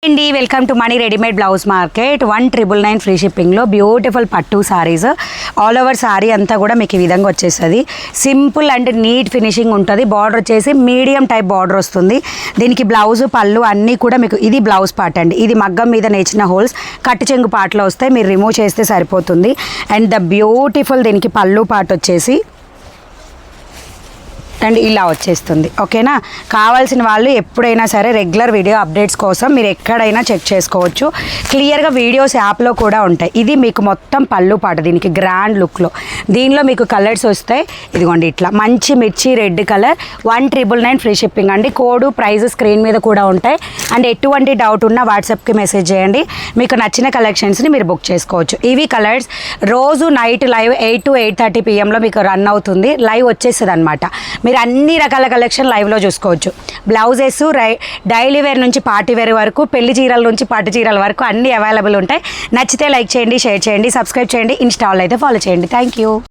అండి welcome to money readymade blouse market 1999 free షిప్పింగ్లో beautiful పట్టు సారీస్ ఆల్ ఓవర్ సారీ అంతా కూడా మీకు ఈ విధంగా వచ్చేస్తుంది. సింపుల్ అండ్ నీట్ ఫినిషింగ్ ఉంటుంది. బార్డర్ వచ్చేసి మీడియం టైప్ బార్డర్ వస్తుంది. దీనికి బ్లౌజ్ పళ్ళు అన్నీ కూడా మీకు ఇది బ్లౌజ్ పార్ట్ అండి. ఇది మగ్గం మీద నేచిన హోల్స్ కట్టు చెంగు పార్ట్లో వస్తాయి. మీరు రిమూవ్ చేస్తే సరిపోతుంది. అండ్ ద బ్యూటిఫుల్ దీనికి పళ్ళు పార్ట్ వచ్చేసి అండ్ ఇలా వచ్చేస్తుంది. ఓకేనా, కావాల్సిన వాళ్ళు ఎప్పుడైనా సరే రెగ్యులర్ వీడియో అప్డేట్స్ కోసం మీరు ఎక్కడైనా చెక్ చేసుకోవచ్చు. క్లియర్గా వీడియోస్ యాప్లో కూడా ఉంటాయి. ఇది మీకు మొత్తం పళ్ళు పాట దీనికి గ్రాండ్ లుక్లో. దీనిలో మీకు కలర్స్ వస్తాయి. ఇదిగోండి ఇట్లా మంచి మిర్చి రెడ్ కలర్ 1999 ఫ్రీ షిప్పింగ్ అండి. కోడ్ ప్రైస్ స్క్రీన్ మీద కూడా ఉంటాయి. అండ్ ఎటువంటి డౌట్ ఉన్నా వాట్సాప్కి మెసేజ్ చేయండి. మీకు నచ్చిన కలెక్షన్స్ని మీరు బుక్ చేసుకోవచ్చు. ఇవి కలర్స్ రోజు నైట్ లైవ్ 8 to 8:30 PM మీకు రన్ అవుతుంది. లైవ్ వచ్చేస్తుంది అనమాట. మీరు అన్ని రకాల కలెక్షన్ లైవ్లో చూసుకోవచ్చు. బ్లౌజెస్ డైలీ వేర్ నుంచి పార్టీ వేర్ వరకు, పెళ్లి చీరల నుంచి పట్టు చీరల వరకు అన్నీ అవైలబుల్ ఉంటాయి. నచ్చితే లైక్ చేయండి, షేర్ చేయండి, సబ్స్క్రైబ్ చేయండి, ఇన్స్టాల్ అయితే ఫాలో చేయండి. Thank you.